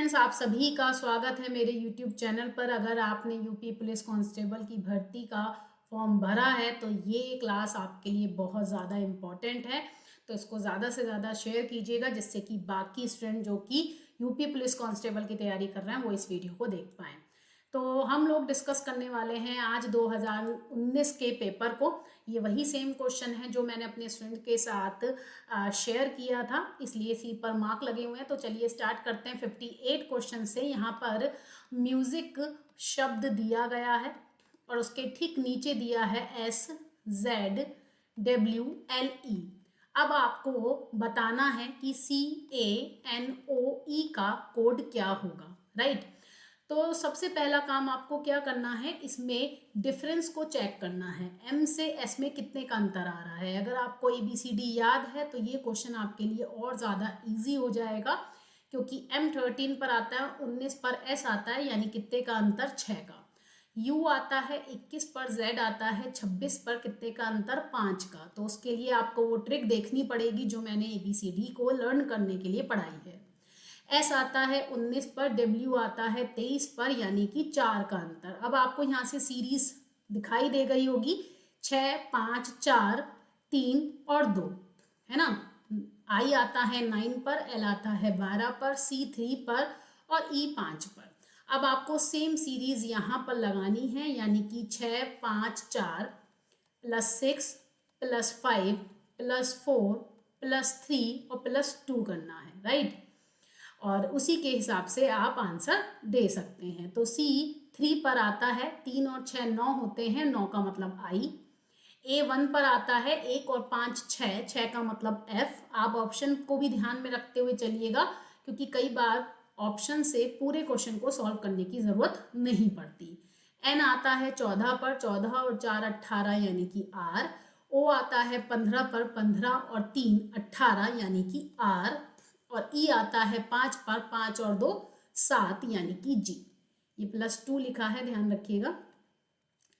Friends, आप सभी का स्वागत है मेरे यूट्यूब चैनल पर। अगर आपने यूपी पुलिस कांस्टेबल की भर्ती का फॉर्म भरा है तो ये क्लास आपके लिए बहुत ज़्यादा इम्पॉर्टेंट है। तो इसको ज़्यादा से ज़्यादा शेयर कीजिएगा जिससे कि बाकी स्टूडेंट जो कि यूपी पुलिस कांस्टेबल की तैयारी कर रहे हैं वो इस वीडियो को देख पाएँ। तो हम लोग डिस्कस करने वाले हैं आज 2019 के पेपर को। ये वही सेम क्वेश्चन है जो मैंने अपने स्टूडेंट के साथ शेयर किया था, इसलिए इसी पर मार्क लगे हुए हैं। तो चलिए स्टार्ट करते हैं 58 क्वेश्चन से। यहाँ पर म्यूजिक शब्द दिया गया है और उसके ठीक नीचे दिया है SZWLE। अब आपको बताना है कि CANOE का कोड क्या होगा, राइट। तो सबसे पहला काम आपको क्या करना है, इसमें डिफरेंस को चेक करना है। M से S में कितने का अंतर आ रहा है। अगर आपको ABCD याद है तो ये क्वेश्चन आपके लिए और ज़्यादा इजी हो जाएगा, क्योंकि M 13 पर आता है, 19 पर S आता है, यानी कितने का अंतर 6 का। U आता है 21 पर, Z आता है 26 पर, कितने का अंतर 5 का। तो उसके लिए आपको वो ट्रिक देखनी पड़ेगी जो मैंने ABCD को लर्न करने के लिए पढ़ाई है। S आता है 19 पर, W आता है 23 पर, यानी कि 4 का अंतर। अब आपको यहाँ से सीरीज दिखाई दे गई होगी, 6, 5, 4, 3 और 2, है ना। I आता है 9 पर, L आता है 12 पर, C 3 पर और E 5 पर। अब आपको सेम सीरीज यहाँ पर लगानी है, यानी कि 6, 5, 4 प्लस 6 प्लस 5 प्लस 4 प्लस 3 और प्लस 2 करना है, राइट। और उसी के हिसाब से आप आंसर दे सकते हैं। तो C 3 पर आता है, 3 और 6 9 होते हैं, 9 का मतलब I। A 1 पर आता है, 1 और 5 6, 6 का मतलब F। आप ऑप्शन को भी ध्यान में रखते हुए चलिएगा, क्योंकि कई बार ऑप्शन से पूरे क्वेश्चन को सॉल्व करने की ज़रूरत नहीं पड़ती। N आता है 14 पर, 14 और 4 18, यानी कि R। O आता है 15 पर, 15 और 3 18, यानी कि R। और E आता है 5 पर, 5 और 2 7, यानी कि G। ये +2 लिखा है, ध्यान रखिएगा।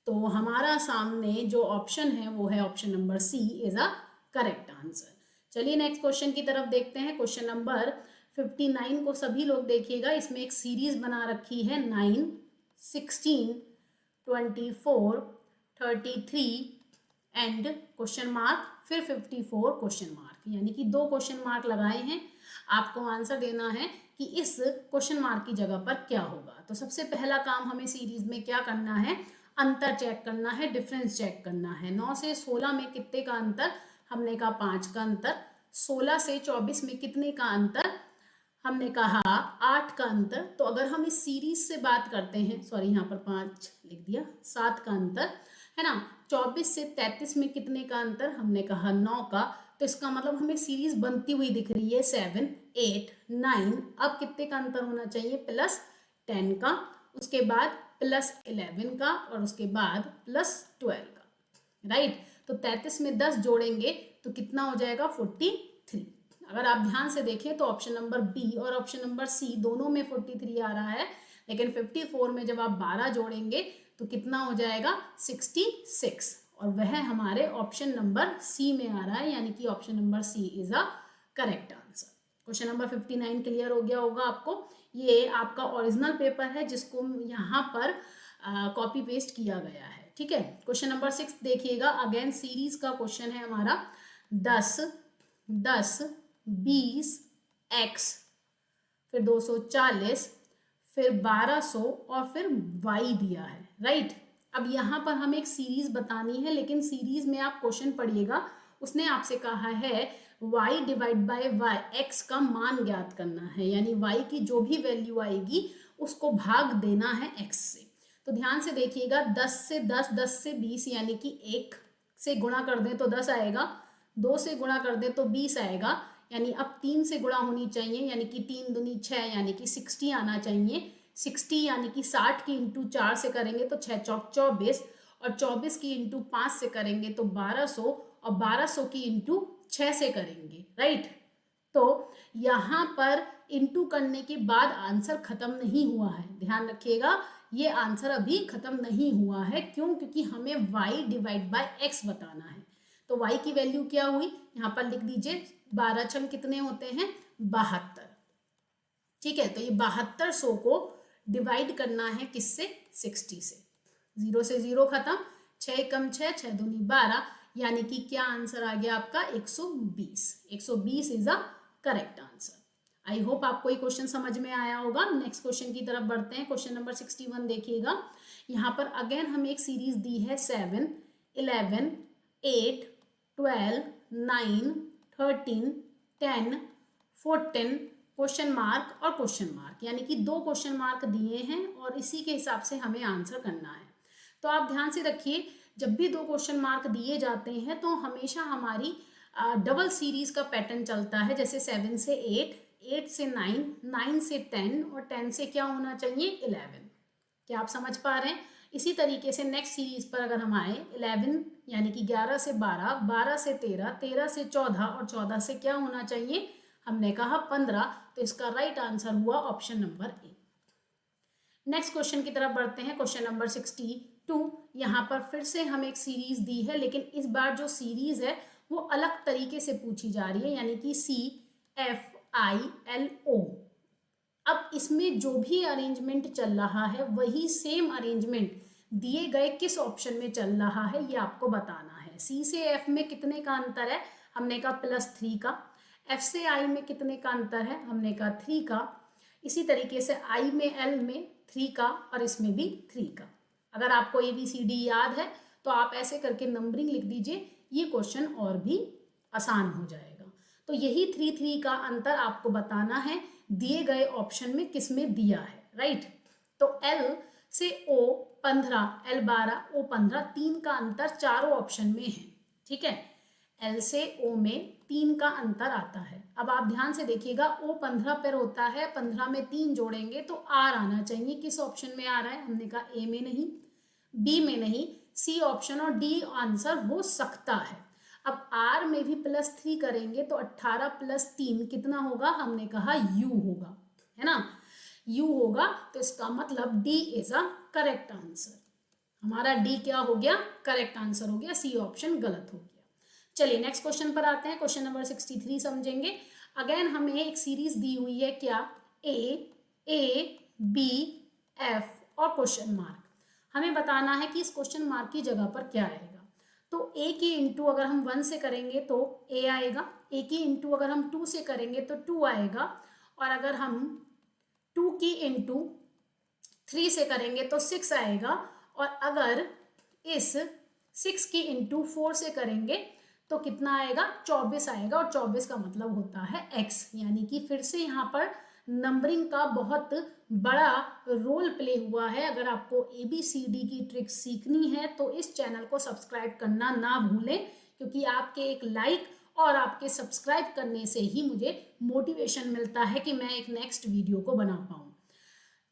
तो हमारा सामने जो ऑप्शन है वो है option number C is a correct answer. चलिए नेक्स्ट क्वेश्चन की तरफ देखते हैं। क्वेश्चन नंबर 59 को सभी लोग देखिएगा। इसमें एक सीरीज बना रखी है, 9, 16, 24, 33 एंड क्वेश्चन मार्क, फिर 54 क्वेश्चन मार्क, यानी कि 2 क्वेश्चन मार्क लगाए हैं। आपको आंसर देना है कि इस क्वेश्चन मार्क की जगह पर क्या होगा। तो सबसे पहला काम हमें सीरीज में क्या करना है, अंतर चेक करना है, डिफरेंस चेक करना है। 9 से 16 में कितने का अंतर, हमने कहा 5 का अंतर। 16 से 24 में कितने का अंतर, हमने कहा 8 का अंतर। तो अगर हम इस सीरीज से बात करते हैं, सॉरी यहाँ पर 5 लिख दिया, 7 का अंतर है ना। 24 से 33 में कितने का अंतर, हमने कहा 9 का। तो इसका मतलब हमें सीरीज बनती हुई दिख रही है 7, 8, 9। अब कितने का अंतर होना चाहिए, +10 का, उसके बाद +11 का और उसके बाद +12 का, राइट। तो 33 में 10 जोड़ेंगे तो कितना हो जाएगा, 43। अगर आप ध्यान से देखें तो ऑप्शन नंबर बी और ऑप्शन नंबर सी दोनों में 43 आ रहा है, लेकिन 54 में जब आप 12 जोड़ेंगे तो कितना हो जाएगा, 66। और वह हमारे ऑप्शन नंबर सी में आ रहा है, यानी कि option number C is a correct answer. Question number 59 clear हो गया होगा आपको। ये आपका ओरिजिनल पेपर है जिसको यहाँ पर कॉपी पेस्ट किया गया है, ठीक है। क्वेश्चन नंबर 6 देखिएगा। अगेन सीरीज का क्वेश्चन है हमारा। 10, 10, 20 x, फिर 240, फिर 1200 और फिर y दिया है, राइट। अब यहाँ पर हमें एक सीरीज बतानी है, लेकिन सीरीज में आप क्वेश्चन पढ़िएगा, उसने आपसे कहा है y divide by y, x का मान ज्ञात करना है, यानी y की जो भी वैल्यू आएगी उसको भाग देना है x से। तो ध्यान से देखिएगा, 10 से 10, 10 से 20, यानी कि 1 से गुणा कर दें तो 10 आएगा, 2 से गुणा कर दें तो 20 आएगा, यानी अब 3 से गुणा होनी चाहिए, यानी कि 3 दूनी 6, यानी कि 60 आना चाहिए। 60 यानी कि 60 की इंटू 4 से करेंगे तो 6 चौक 24, और 24 की इंटू 5 से करेंगे तो 1200, और 1200 की इंटू 6 से करेंगे, राइट। तो यहाँ पर इंटू करने के बाद आंसर खत्म नहीं हुआ है, ध्यान रखिएगा, ये आंसर अभी खत्म नहीं हुआ है। क्यों, क्योंकि हमें y डिवाइड बाय x बताना है। तो y की वैल्यू क्या हुई, यहाँ पर लिख दीजिए, 12 छंग कितने होते हैं, 72। ठीक है, तो ये 7200 को डिवाइड करना है किससे, 60 से। 0 से 0 खत्म, 6 कम 6, 6 दूनी 12, यानी कि क्या आंसर आ गया आपका 120। 120 is a correct answer. I hope आपको ये क्वेश्चन समझ में आया होगा। नेक्स्ट क्वेश्चन की तरफ बढ़ते हैं। क्वेश्चन नंबर 61 देखिएगा। यहाँ पर अगेन हमें एक सीरीज दी है 7, 11, 8, 12, 9, 13, 10, 14, क्वेश्चन मार्क और क्वेश्चन मार्क, यानी कि 2 क्वेश्चन मार्क दिए हैं और इसी के हिसाब से हमें आंसर करना है। तो आप ध्यान से रखिए, जब भी 2 क्वेश्चन मार्क दिए जाते हैं तो हमेशा हमारी डबल सीरीज का पैटर्न चलता है। जैसे 7 से 8, 8 से 9, 9 से 10 और 10 से क्या होना चाहिए, 11। क्या आप समझ पा रहे हैं? इसी तरीके से नेक्स्ट सीरीज पर अगर हम आए, 11 यानी कि 11 से 12, 12 से 13, 13 से 14 और 14 से क्या होना चाहिए, हमने कहा 15। तो इसका राइट आंसर हुआ option number A. Next question की तरफ बढ़ते हैं। Question number 62। यहाँ पर फिर से हमें एक सीरीज दी है, लेकिन इस बार जो सीरीज है वो अलग तरीके से पूछी जा रही है, यानी कि CFILO। अब इसमें जो भी अरेंजमेंट चल रहा है वही सेम अरेंजमेंट दिए गए किस ऑप्शन में चल रहा है ये आपको बताना है। C से F में कितने का अंतर है, हमने कहा +3 का। F से I में कितने का अंतर है, हमने कहा 3 का। इसी तरीके से I में L में 3 का और इसमें भी 3 का। अगर आपको ABCD याद है तो आप ऐसे करके नंबरिंग लिख दीजिए, ये क्वेश्चन और भी आसान हो जाएगा। तो यही 3 का अंतर आपको बताना है दिए गए ऑप्शन में किस में दिया है, राइट। तो L से O 15, L 12, O 15, 3 का अंतर चारों ऑप्शन में है, ठीक है। L से O में 3 का अंतर आता है। अब आप ध्यान से देखिएगा, O 15 पर होता है, 15 में 3 जोड़ेंगे तो R आना चाहिए। किस ऑप्शन में आ रहा है, हमने कहा A में नहीं, B में नहीं, C ऑप्शन और D आंसर हो सकता है। अब R में भी +3 करेंगे तो 18 + 3 कितना होगा, हमने कहा U होगा, है ना, U होगा। तो इसका मतलब D is a correct answer. हमारा D क्या हो गया, करेक्ट आंसर हो गया, C ऑप्शन गलत हो गया। चलिए नेक्स्ट क्वेश्चन पर आते हैं। क्वेश्चन नंबर 63 समझेंगे। अगेन हमें एक सीरीज दी हुई है, क्या, A, B, F और क्वेश्चन मार्क। हमें बताना है कि इस क्वेश्चन मार्क की जगह पर क्या आएगा। तो A की इंटू अगर हम 1 से करेंगे तो A आएगा, A की इंटू अगर हम 2 से करेंगे तो 2 आएगा, और अगर हम 2 की इंटू 3 से करेंगे तो 6 आएगा, और अगर इस 6 की इंटू 4 से करेंगे तो कितना आएगा, 24 आएगा। और 24 का मतलब होता है x, यानी कि फिर से यहाँ पर नंबरिंग का बहुत बड़ा रोल प्ले हुआ है। अगर आपको ABCD की ट्रिक सीखनी है तो इस चैनल को सब्सक्राइब करना ना भूलें, क्योंकि आपके एक लाइक और आपके सब्सक्राइब करने से ही मुझे मोटिवेशन मिलता है कि मैं एक नेक्स्ट वीडियो को बना पाऊँ।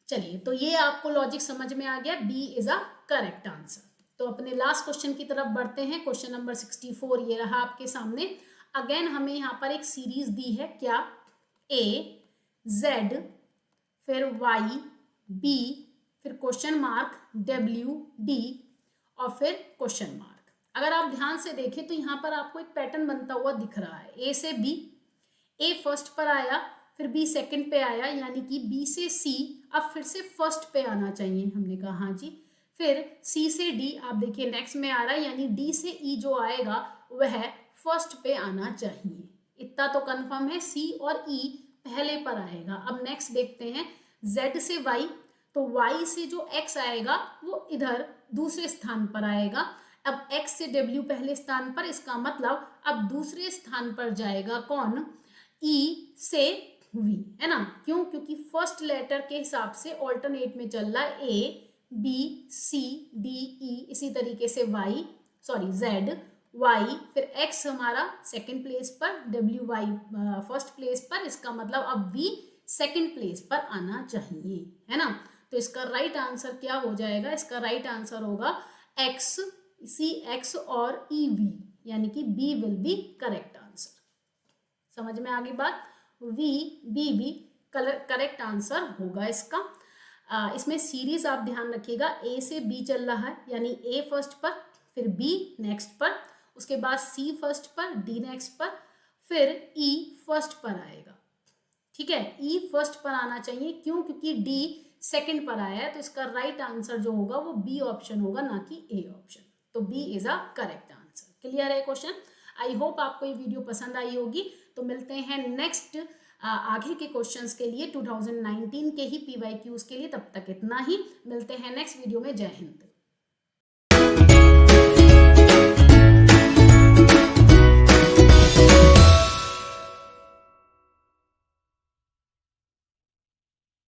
चलिए, तो ये आपको लॉजिक समझ में आ गया, B is a correct answer. तो अपने लास्ट क्वेश्चन की तरफ बढ़ते हैं। क्वेश्चन नंबर 64 ये रहा आपके सामने। अगेन हमें यहाँ पर एक सीरीज दी है, क्या, A, Z, फिर Y, B, फिर क्वेश्चन मार्क W, D और फिर क्वेश्चन मार्क। अगर आप ध्यान से देखें तो यहाँ पर आपको एक पैटर्न बनता हुआ दिख रहा है। A से B, A फर्स्ट पर आया, फिर B सेकंड पे आया, यानी कि B से C अब फिर से फर्स्ट पे आना चाहिए, हमने कहा हाँ जी। फिर C से D आप देखिए नेक्स्ट में आ रहा है, यानी D से E जो आएगा वह फर्स्ट पे आना चाहिए। इतना तो कंफर्म है, C और E पहले पर आएगा। अब नेक्स्ट देखते हैं, Z से Y, तो Y से जो X आएगा वो इधर दूसरे स्थान पर आएगा। अब X से W पहले स्थान पर, इसका मतलब अब दूसरे स्थान पर जाएगा कौन, E से V, है ना। क्यों, क्योंकि फर्स्ट लेटर के हिसाब से ऑल्टरनेट में चल रहा है A, B, C, D, E, इसी तरीके से Z, Y, फिर X हमारा सेकंड प्लेस पर, W, Y फर्स्ट प्लेस पर, इसका मतलब अब V सेकंड प्लेस पर आना चाहिए, है ना। तो इसका राइट आंसर क्या हो जाएगा, इसका राइट आंसर होगा X, CX और EV, यानी कि B will be correct answer. समझ में आ गई बात, B करेक्ट आंसर होगा इसका। इसमें सीरीज आप ध्यान रखिएगा, A से B चल रहा है, यानी A फर्स्ट पर, फिर B नेक्स्ट पर, उसके बाद C फर्स्ट पर, D नेक्स्ट पर, फिर E फर्स्ट पर आएगा, ठीक है, ई फर्स्ट पर आना चाहिए, क्यों? क्योंकि डी सेकंड पर आया है, तो इसका राइट आंसर जो होगा वो बी ऑप्शन होगा, ना कि ए ऑप्शन। तो B is a correct answer. Clear है क्वेश्चन? आई होप आपको ये वीडियो पसंद आई होगी। तो मिलते हैं नेक्स्ट आगे के क्वेश्चंस के लिए 2019 के ही PYQs के लिए। तब तक इतना ही, मिलते हैं नेक्स्ट वीडियो में। जय हिंद।